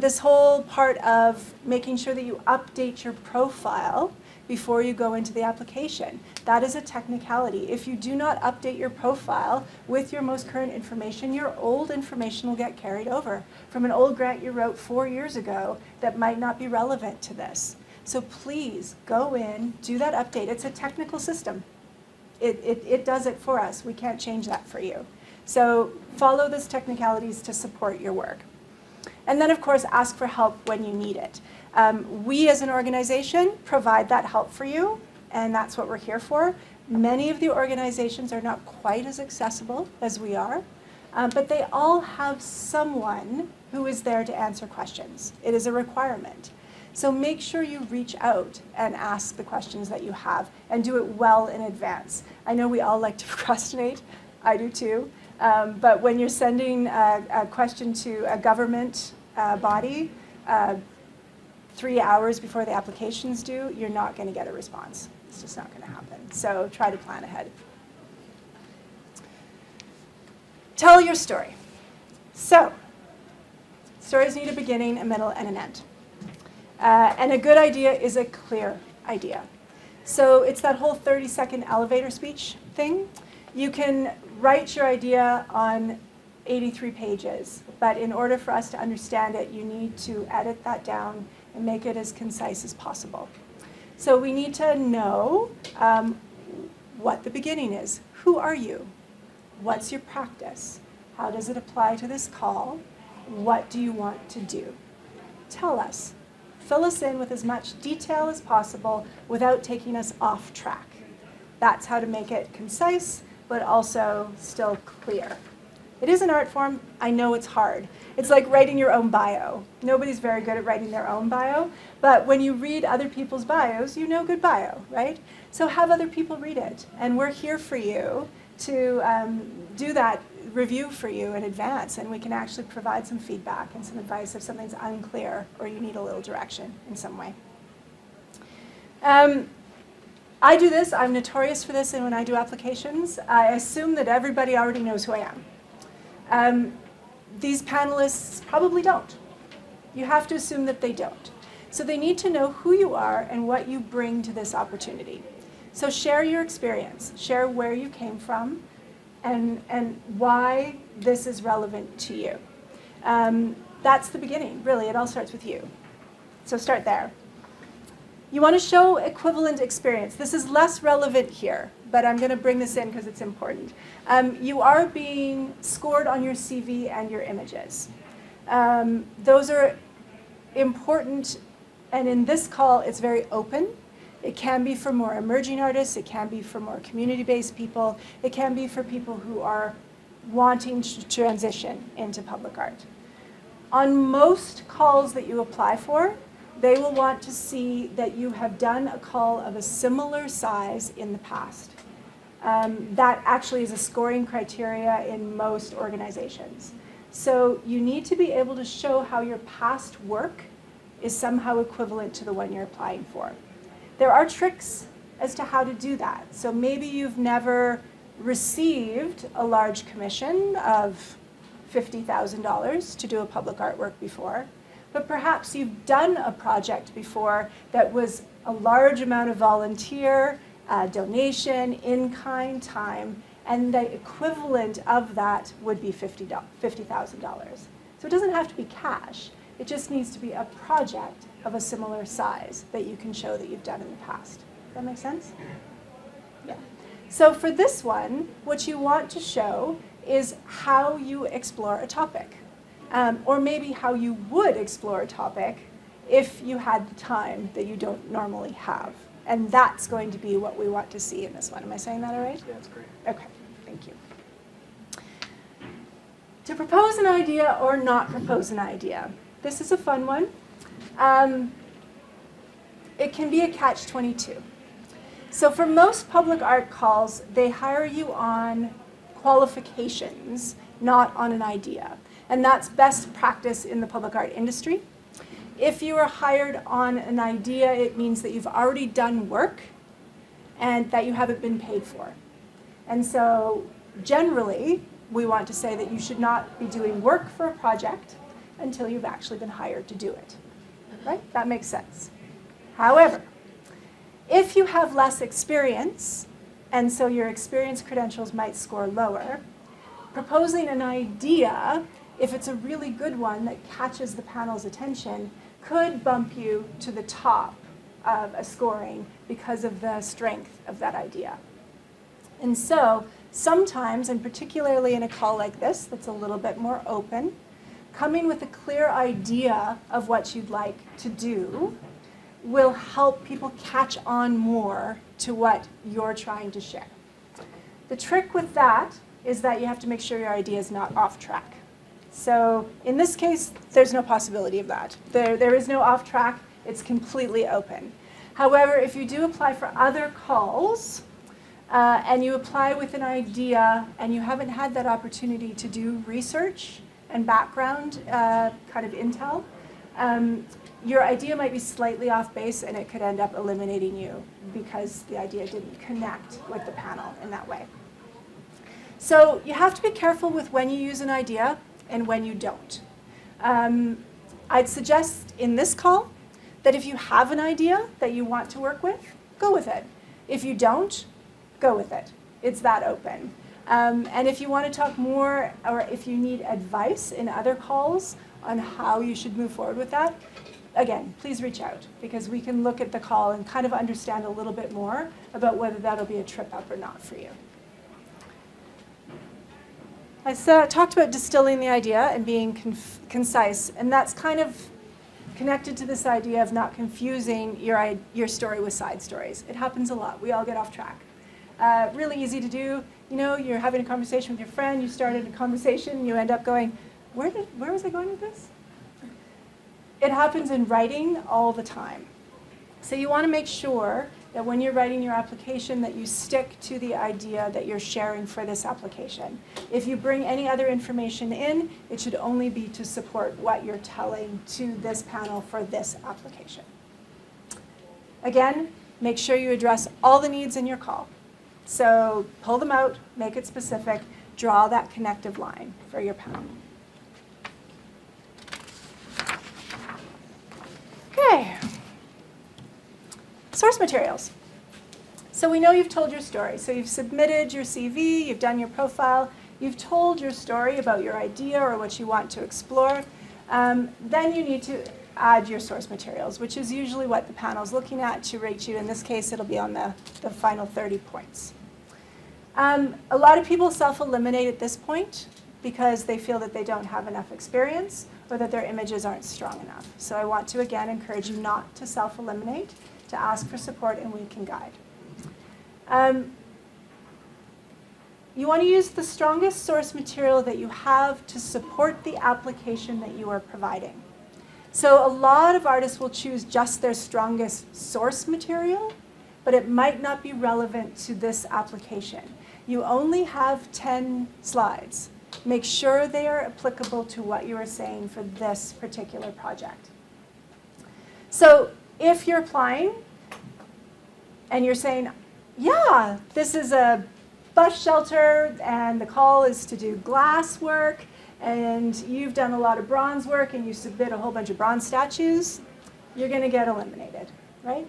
This whole part of making sure that you update your profile before you go into the application, that is a technicality. If you do not update your profile with your most current information, your old information will get carried over from an old grant you wrote 4 years ago that might not be relevant to this. So please go in, do that update. It's a technical system. It does it for us. We can't change that for you. So follow those technicalities to support your work. And then, of course, ask for help when you need it. We as an organization provide that help for you, and that's what we're here for. Many of the organizations are not quite as accessible as we are, but they all have someone who is there to answer questions. It is a requirement. So make sure you reach out and ask the questions that you have and do it well in advance. I know we all like to procrastinate. I do too. But when you're sending a question to a government body 3 hours before the application's due, you're not going to get a response. It's just not going to happen. So try to plan ahead. Tell your story. So stories need a beginning, a middle, and an end. And a good idea is a clear idea. So it's that whole 30-second elevator speech thing. You can write your idea on 83 pages, but in order for us to understand it, you need to edit that down and make it as concise as possible. So we need to know what the beginning is. Who are you? What's your practice? How does it apply to this call? What do you want to do? Tell us. Fill us in with as much detail as possible without taking us off track. That's how to make it concise, but also still clear. It is an art form. I know it's hard. It's like writing your own bio. Nobody's very good at writing their own bio, but when you read other people's bios, you know good bio, right? So have other people read it, and we're here for you to do that review for you in advance, and we can actually provide some feedback and some advice if something's unclear or you need a little direction in some way. I do this. I'm notorious for this, and when I do applications, I assume that everybody already knows who I am. These panelists probably don't. You have to assume that they don't. So they need to know who you are and what you bring to this opportunity. So share your experience. Share where you came from and why this is relevant to you. That's the beginning, really. It all starts with you. So start there. You want to show equivalent experience. This is less relevant here, but I'm going to bring this in because it's important. You are being scored on your CV and your images. Those are important, and in this call, it's very open. It can be for more emerging artists. It can be for more community-based people. It can be for people who are wanting to transition into public art. On most calls that you apply for, they will want to see that you have done a call of a similar size in the past. That actually is a scoring criteria in most organizations. So you need to be able to show how your past work is somehow equivalent to the one you're applying for. There are tricks as to how to do that. So maybe you've never received a large commission of $50,000 to do a public artwork before, but perhaps you've done a project before that was a large amount of volunteer, donation, in-kind time, and the equivalent of that would be $50,000. So it doesn't have to be cash. It just needs to be a project of a similar size that you can show that you've done in the past. Does that make sense? Yeah. So for this one, what you want to show is how you explore a topic, or maybe how you would explore a topic if you had the time that you don't normally have. And that's going to be what we want to see in this one. Am I saying that all right? Yeah, that's great. Okay, thank you. To propose an idea or not propose an idea. This is a fun one. It can be a catch-22. So for most public art calls, they hire you on qualifications, not on an idea. And that's best practice in the public art industry. If you are hired on an idea, it means that you've already done work and that you haven't been paid for. And so generally, we want to say that you should not be doing work for a project until you've actually been hired to do it. Right? That makes sense. However, if you have less experience, and so your experience credentials might score lower, proposing an idea, if it's a really good one that catches the panel's attention, could bump you to the top of a scoring because of the strength of that idea. And so sometimes, and particularly in a call like this that's a little bit more open, coming with a clear idea of what you'd like to do will help people catch on more to what you're trying to share. The trick with that is that you have to make sure your idea is not off track. So in this case, there's no possibility of that. There is no off track. It's completely open. However, if you do apply for other calls, and you apply with an idea and you haven't had that opportunity to do research and background kind of intel, your idea might be slightly off base and it could end up eliminating you because the idea didn't connect with the panel in that way. So you have to be careful with when you use an idea and when you don't. I'd suggest in this call that if you have an idea that you want to work with, go with it. If you don't, go with it. It's that open. And if you want to talk more, or if you need advice in other calls on how you should move forward with that, again, please reach out, because we can look at the call and kind of understand a little bit more about whether that'll be a trip up or not for you. I talked about distilling the idea and being concise, and that's kind of connected to this idea of not confusing your story with side stories. It happens a lot. We all get off track. Really easy to do. You know, you're having a conversation with your friend, you started a conversation, and you end up going, where was I going with this? It happens in writing all the time. So you want to make sure that when you're writing your application that you stick to the idea that you're sharing for this application. If you bring any other information in, it should only be to support what you're telling to this panel for this application. Again, make sure you address all the needs in your call. So pull them out, make it specific, draw that connective line for your panel. Okay. Source materials. So we know you've told your story. So you've submitted your CV, you've done your profile, you've told your story about your idea or what you want to explore, then you need to add your source materials, which is usually what the panel's looking at to rate you. In this case, it'll be on the final 30 points. A lot of people self-eliminate at this point because they feel that they don't have enough experience or that their images aren't strong enough. So I want to, again, encourage you not to self-eliminate, to ask for support, and we can guide. You want to use the strongest source material that you have to support the application that you are providing. So a lot of artists will choose just their strongest source material, but it might not be relevant to this application. You only have 10 slides. Make sure they are applicable to what you are saying for this particular project. So if you're applying and you're saying, yeah, this is a bus shelter and the call is to do glass work, and you've done a lot of bronze work and you submit a whole bunch of bronze statues, you're going to get eliminated, right?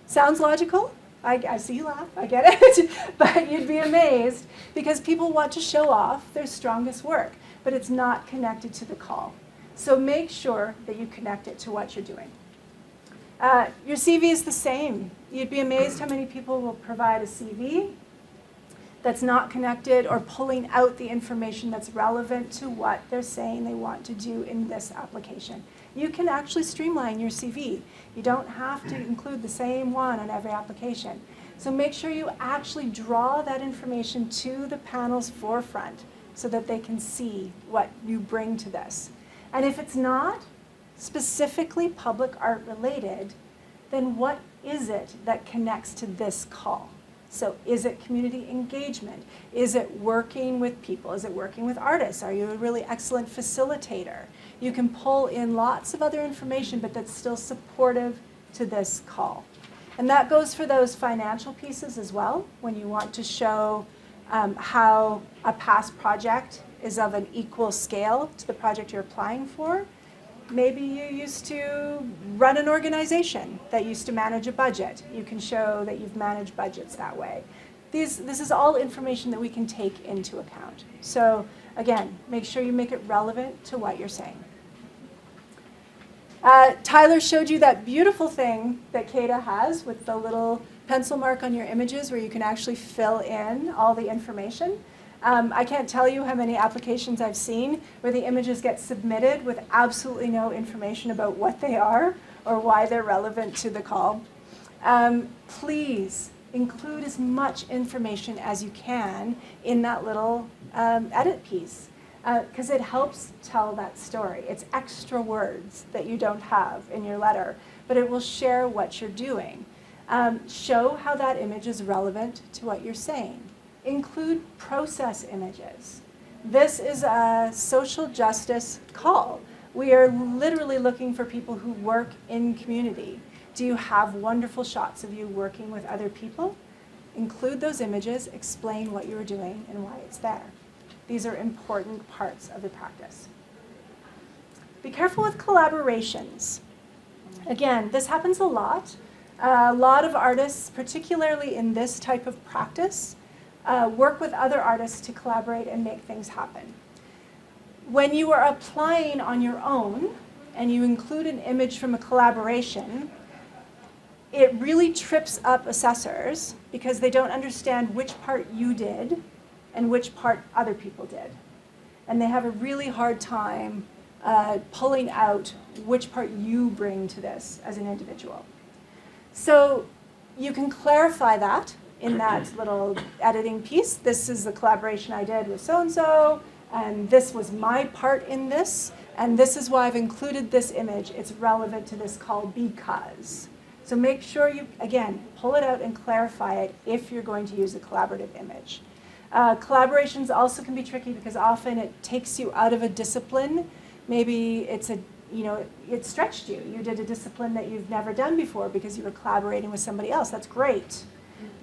Sounds logical? I see you laugh, I get it, but you'd be amazed because people want to show off their strongest work, but it's not connected to the call. So make sure that you connect it to what you're doing. Your CV is the same. You'd be amazed how many people will provide a CV that's not connected or pulling out the information that's relevant to what they're saying they want to do in this application. You can actually streamline your CV. You don't have to include the same one on every application. So make sure you actually draw that information to the panel's forefront so that they can see what you bring to this. And if it's not specifically public art related, then what is it that connects to this call? So is it community engagement? Is it working with people? Is it working with artists? Are you a really excellent facilitator? You can pull in lots of other information, but that's still supportive to this call. And that goes for those financial pieces as well, when you want to show how a past project is of an equal scale to the project you're applying for. Maybe you used to run an organization that used to manage a budget. You can show that you've managed budgets that way. This is all information that we can take into account. So again, make sure you make it relevant to what you're saying. Tyler showed you that beautiful thing that Kata has with the little pencil mark on your images where you can actually fill in all the information. I can't tell you how many applications I've seen where the images get submitted with absolutely no information about what they are or why they're relevant to the call. Please include as much information as you can in that little edit piece because it helps tell that story. It's extra words that you don't have in your letter, but it will share what you're doing. Show how that image is relevant to what you're saying. Include process images. This is a social justice call. We are literally looking for people who work in community. Do you have wonderful shots of you working with other people? Include those images, explain what you are doing and why it's there. These are important parts of the practice. Be careful with collaborations. Again, this happens a lot. A lot of artists, particularly in this type of practice, work with other artists to collaborate and make things happen. When you are applying on your own and you include an image from a collaboration, it really trips up assessors because they don't understand which part you did and which part other people did. And they have a really hard time pulling out which part you bring to this as an individual. So you can clarify that in that little editing piece. This is the collaboration I did with so-and-so, and this was my part in this, and this is why I've included this image. It's relevant to this call because. So make sure you, again, pull it out and clarify it if you're going to use a collaborative image. Collaborations also can be tricky because often it takes you out of a discipline. Maybe it's it stretched you. You did a discipline that you've never done before because you were collaborating with somebody else. That's great.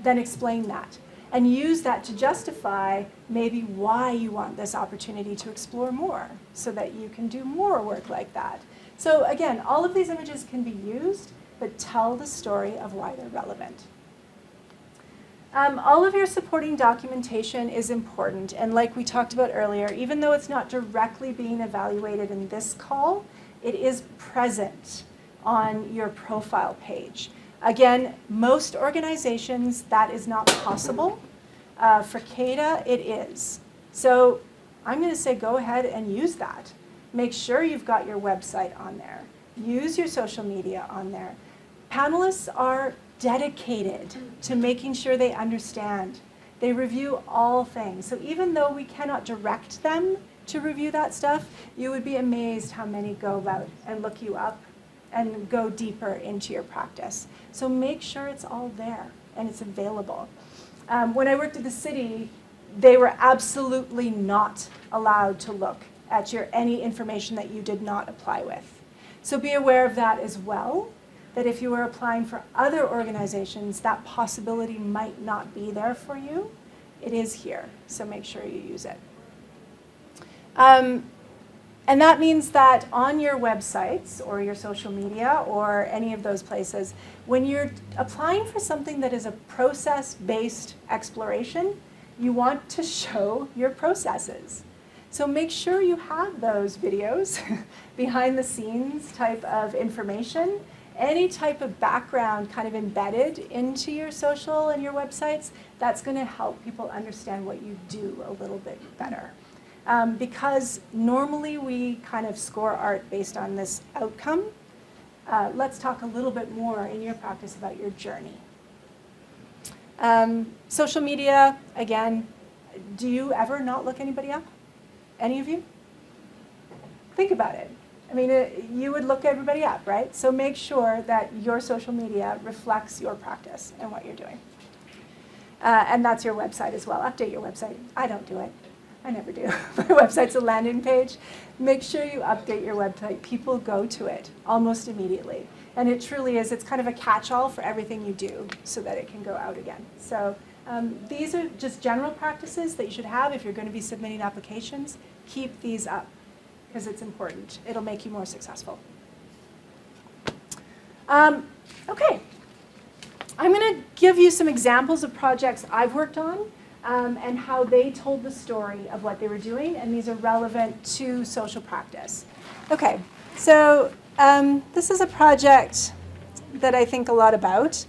Then explain that and use that to justify maybe why you want this opportunity to explore more so that you can do more work like that. So again, all of these images can be used, but tell the story of why they're relevant. All of your supporting documentation is important, and like we talked about earlier, even though it's not directly being evaluated in this call, it is present on your profile page. Again, most organizations that is not possible. For CADA, it is. So I'm going to say go ahead and use that. Make sure you've got your website on there. Use your social media on there. Panelists are dedicated to making sure they understand. They review all things. So even though we cannot direct them to review that stuff, you would be amazed how many go about and look you up and go deeper into your practice. So make sure it's all there and it's available. When I worked at the city, they were absolutely not allowed to look at any information that you did not apply with. So be aware of that as well, that if you were applying for other organizations, that possibility might not be there for you. It is here, so make sure you use it. And that means that on your websites or your social media or any of those places, when you're applying for something that is a process-based exploration, you want to show your processes. So make sure you have those videos, behind the scenes type of information, any type of background kind of embedded into your social and your websites. That's going to help people understand what you do a little bit better. Because normally we kind of score art based on this outcome. Let's talk a little bit more in your practice about your journey. Social media, again, do you ever not look anybody up? Any of you? Think about it. I mean, you would look everybody up, right? So make sure that your social media reflects your practice and what you're doing. And that's your website as well. Update your website. I don't do it. I never do. My website's a landing page. Make sure you update your website. People go to it almost immediately. And it truly is, it's kind of a catch-all for everything you do so that it can go out again. So these are just general practices that you should have if you're going to be submitting applications. Keep these up because it's important. It'll make you more successful. Okay. I'm going to give you some examples of projects I've worked on. And how they told the story of what they were doing, and these are relevant to social practice. Okay, so this is a project that I think a lot about.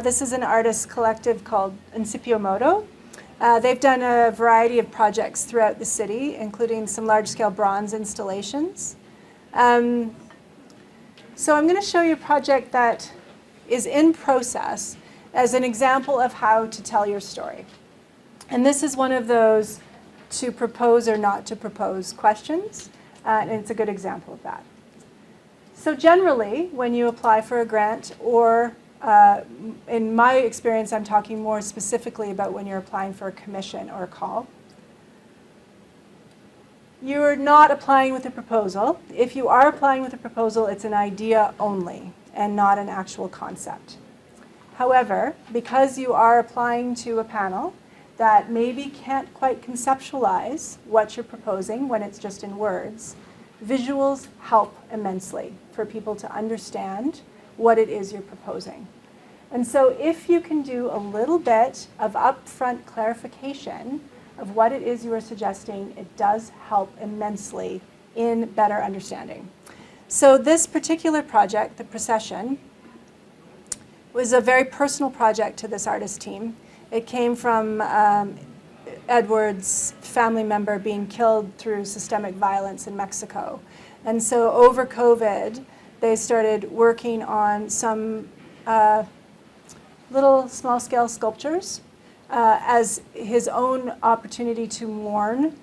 This is an artist collective called Incipio Moto. They've done a variety of projects throughout the city, including some large-scale bronze installations. So I'm going to show you a project that is in process as an example of how to tell your story. And this is one of those to propose or not to propose questions, and it's a good example of that. So generally, when you apply for a grant, or in my experience, I'm talking more specifically about when you're applying for a commission or a call, you're not applying with a proposal. If you are applying with a proposal, it's an idea only and not an actual concept. However, because you are applying to a panel that maybe can't quite conceptualize what you're proposing when it's just in words, visuals help immensely for people to understand what it is you're proposing. And so if you can do a little bit of upfront clarification of what it is you are suggesting, it does help immensely in better understanding. So this particular project, the procession, was a very personal project to this artist team. It came from Edward's family member being killed through systemic violence in Mexico. And so over COVID, they started working on some little small-scale sculptures as his own opportunity to mourn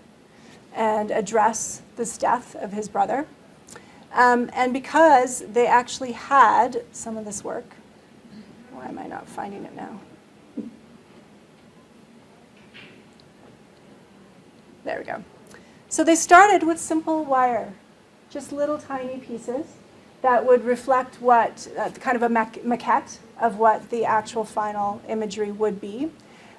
and address this death of his brother. And because they actually had some of this work, why am I not finding it now? There we go. So they started with simple wire, just little tiny pieces that would reflect what, kind of a maquette of what the actual final imagery would be.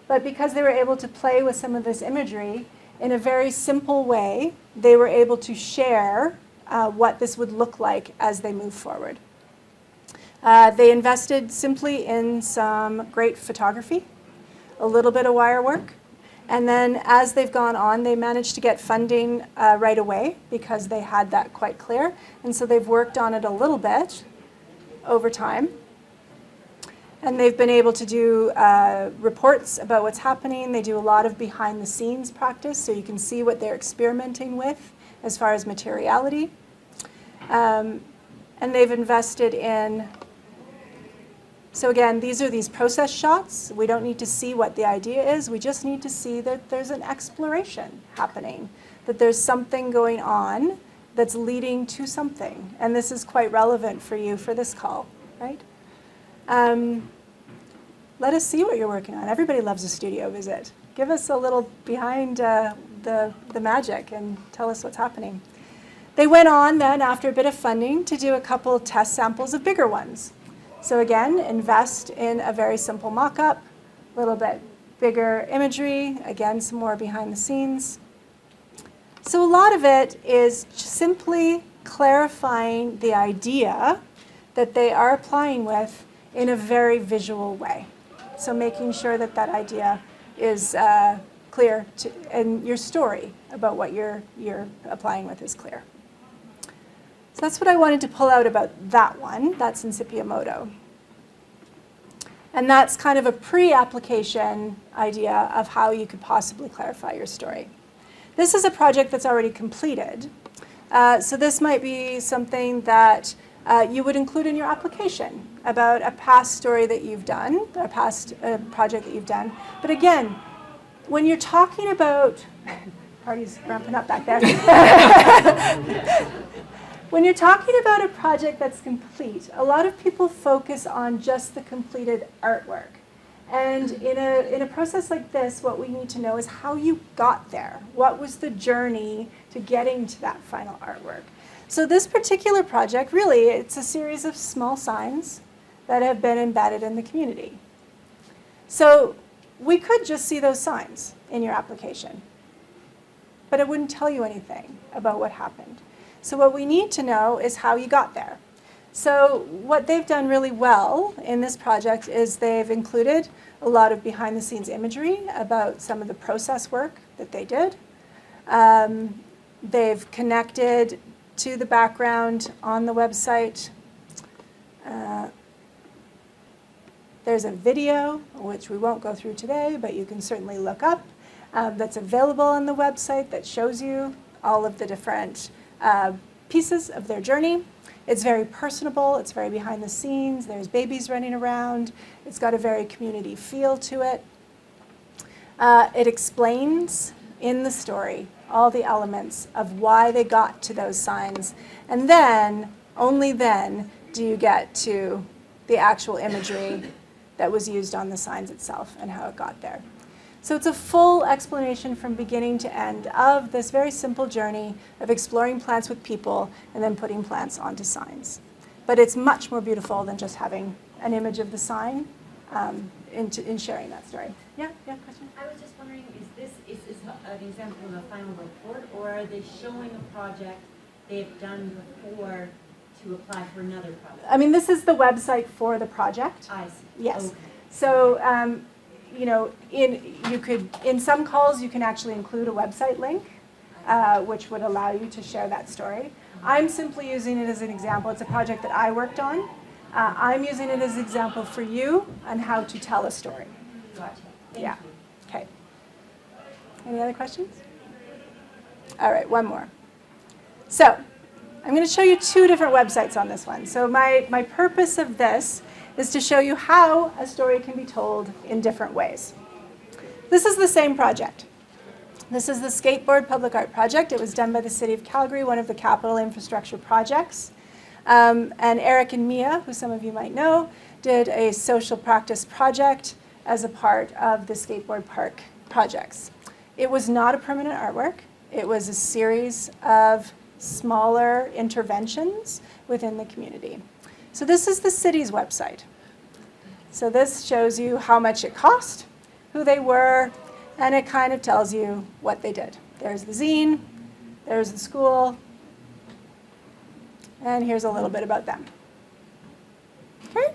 But because they were able to play with some of this imagery in a very simple way, they were able to share what this would look like as they move forward. They invested simply in some great photography. a little bit of wire work. And then as they've gone on, they managed to get funding right away because they had that quite clear. And so they've worked on it a little bit over time. And they've been able to do reports about what's happening. They do a lot of behind the scenes practice, so you can see what they're experimenting with as far as materiality. And they've invested in, so again, these are these process shots. We don't need to see what the idea is. We just need to see that there's an exploration happening, that there's something going on that's leading to something. And this is quite relevant for you for this call, right? Let us see what you're working on. Everybody loves a studio visit. Give us a little behind the magic and tell us what's happening. They went on then, after a bit of funding, to do a couple test samples of bigger ones. So again, invest in a very simple mock-up, a little bit bigger imagery, again, some more behind the scenes. So a lot of it is simply clarifying the idea that they are applying with in a very visual way. So making sure that that idea is clear and your story about what you're applying with is clear. So that's what I wanted to pull out about that one. That's Incipia Modo. And that's kind of a pre-application idea of how you could possibly clarify your story. This is a project that's already completed. So this might be something that you would include in your application about a past story that you've done, a past project that you've done. But again, when you're talking about, party's ramping up back there. When you're talking about a project that's complete, a lot of people focus on just the completed artwork. And in a process like this, what we need to know is how you got there. What was the journey to getting to that final artwork? So this particular project, really, it's a series of small signs that have been embedded in the community. So we could just see those signs in your application, but it wouldn't tell you anything about what happened. So what we need to know is how you got there. So what they've done really well in this project is they've included a lot of behind-the-scenes imagery about some of the process work that they did. They've connected to the background on the website. There's a video, which we won't go through today, but you can certainly look up, that's available on the website that shows you all of the different pieces of their journey. It's very personable, it's very behind the scenes, there's babies running around, it's got a very community feel to it. It explains in the story all the elements of why they got to those signs, and then, only then, do you get to the actual imagery that was used on the signs itself and how it got there. So it's a full explanation from beginning to end of this very simple journey of exploring plants with people and then putting plants onto signs. But it's much more beautiful than just having an image of the sign in sharing that story. Yeah, question? I was just wondering, is this an example of a final report, or are they showing a project they've done before to apply for another project? I mean, this is the website for the project. I see. Yes. Okay. So, in some calls you can actually include a website link, which would allow you to share that story. I'm simply using it as an example. It's a project that I worked on. I'm using it as an example for you on how to tell a story. Gotcha. Thank Yeah. you. Okay. Any other questions? All right, one more. So, I'm going to show you two different websites on this one. So my purpose of this is to show you how a story can be told in different ways. This is the same project. This is the Skateboard Public Art Project. It was done by the City of Calgary, one of the capital infrastructure projects. And Eric and Mia, who some of you might know, did a social practice project as a part of the skateboard park projects. It was not a permanent artwork. It was a series of smaller interventions within the community. So this is the city's website. So this shows you how much it cost, who they were, and it kind of tells you what they did. There's the zine, there's the school, and here's a little bit about them. Okay?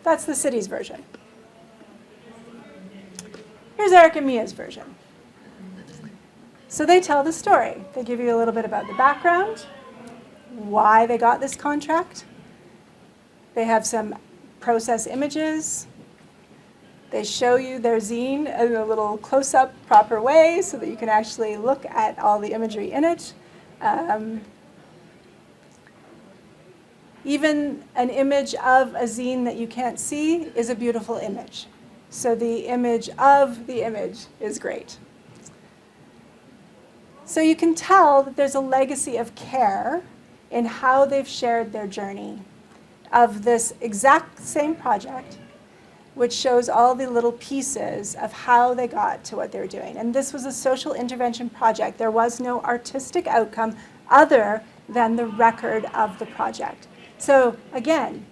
That's the city's version. Here's Eric and Mia's version. So they tell the story. They give you a little bit about the background, why they got this contract. They have some process images. They show you their zine in a little close-up, proper way so that you can actually look at all the imagery in it. Even an image of a zine that you can't see is a beautiful image. So the image of the image is great. So you can tell that there's a legacy of care in how they've shared their journey of this exact same project, which shows all the little pieces of how they got to what they're doing. And this was a social intervention project. There was no artistic outcome other than the record of the project. So again,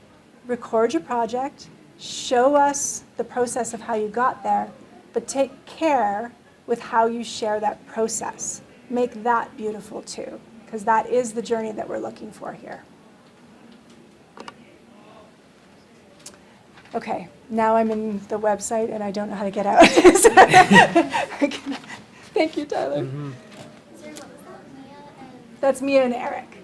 record your project, show us the process of how you got there, but take care with how you share that process. Make that beautiful too, because that is the journey that we're looking for here. Okay, now I'm in the website and I don't know how to get out. Thank you, Tyler. Mm-hmm. Sorry, what was that? Mia and... That's Mia and Eric.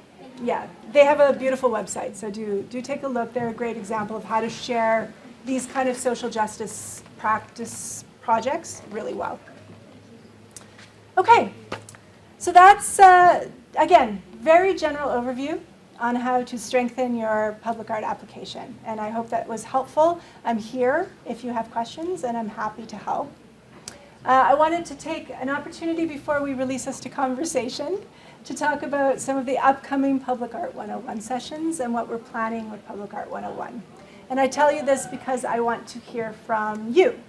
Yeah, they have a beautiful website, so do take a look. They're a great example of how to share these kind of social justice practice projects really well. Okay, so that's, again, very general overview on how to strengthen your public art application. And I hope that was helpful. I'm here if you have questions, and I'm happy to help. I wanted to take an opportunity before we release us to conversation to talk about some of the upcoming Public Art 101 sessions and what we're planning with Public Art 101. And I tell you this because I want to hear from you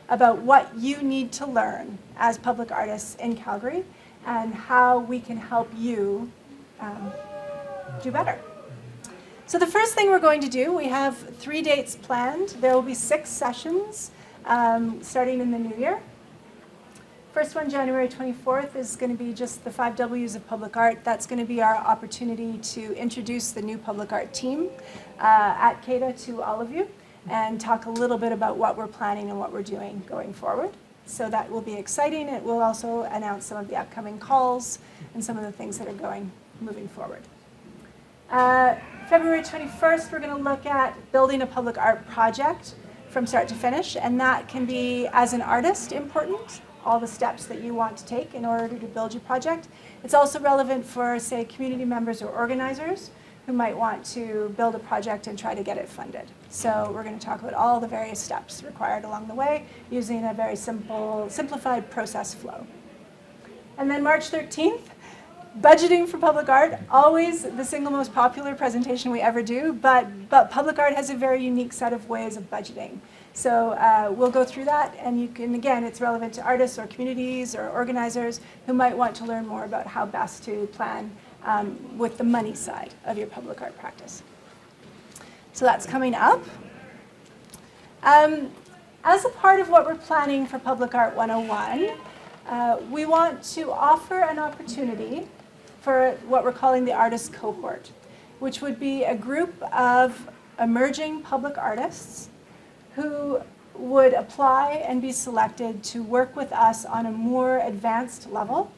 about what you need to learn as public artists in Calgary and how we can help you do better. So the first thing we're going to do, we have 3 dates planned. There will be 6 sessions starting in the new year. First one, January 24th, is going to be just the 5 W's of public art. That's going to be our opportunity to introduce the new public art team at CADA to all of you and talk a little bit about what we're planning and what we're doing going forward. So that will be exciting. It will also announce some of the upcoming calls and some of the things that are moving forward. February 21st, we're going to look at building a public art project from start to finish, and that can be, as an artist, important, all the steps that you want to take in order to build your project. It's also relevant for, say, community members or organizers who might want to build a project and try to get it funded. So we're going to talk about all the various steps required along the way using a very simplified process flow. And then March 13th, budgeting for public art, always the single most popular presentation we ever do, but public art has a very unique set of ways of budgeting. So we'll go through that, and you can, again, it's relevant to artists or communities or organizers who might want to learn more about how best to plan with the money side of your public art practice. So that's coming up. As a part of what we're planning for Public Art 101, we want to offer an opportunity for what we're calling the artist cohort, which would be a group of emerging public artists who would apply and be selected to work with us on a more advanced level,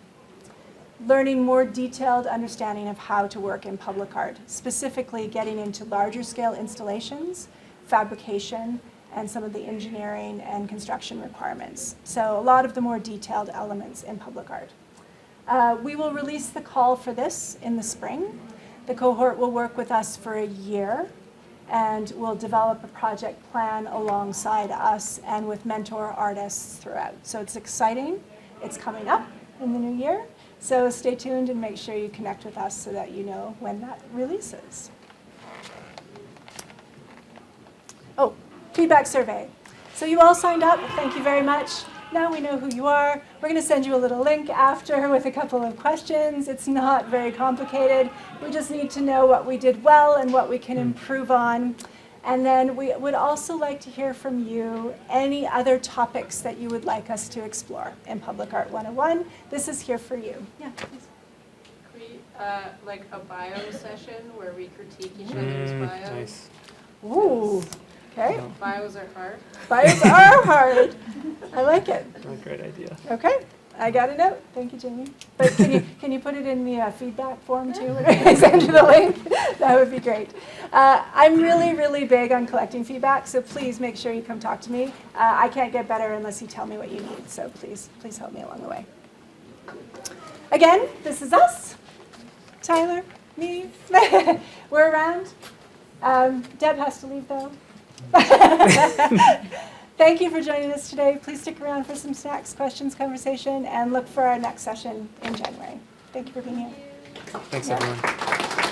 learning more detailed understanding of how to work in public art, specifically getting into larger scale installations, fabrication, and some of the engineering and construction requirements. So a lot of the more detailed elements in public art. We will release the call for this in the spring. The cohort will work with us for a year and will develop a project plan alongside us and with mentor artists throughout. So it's exciting. It's coming up in the new year. So stay tuned and make sure you connect with us so that you know when that releases. Oh, feedback survey. So you all signed up. Thank you very much. Now we know who you are. We're going to send you a little link after with a couple of questions. It's not very complicated. We just need to know what we did well and what we can improve on. And then we would also like to hear from you any other topics that you would like us to explore in Public Art 101. This is here for you. Yeah, please. Like a bio session where we critique each other's bios. Nice. Ooh, Okay, No, Bios are hard. bios are hard. I like it. not a great idea. Okay, I got a note. Thank you, Jamie. But can you put it in the feedback form too when I send you the link? That would be great. I'm really, really big on collecting feedback, so please make sure you come talk to me. I can't get better unless you tell me what you need, so please help me along the way. Again, this is us. Tyler, me. We're around. Deb has to leave though. Thank you for joining us today. Please stick around for some snacks, questions, conversation, and look for our next session in January. Thank you for being here. Thanks, everyone.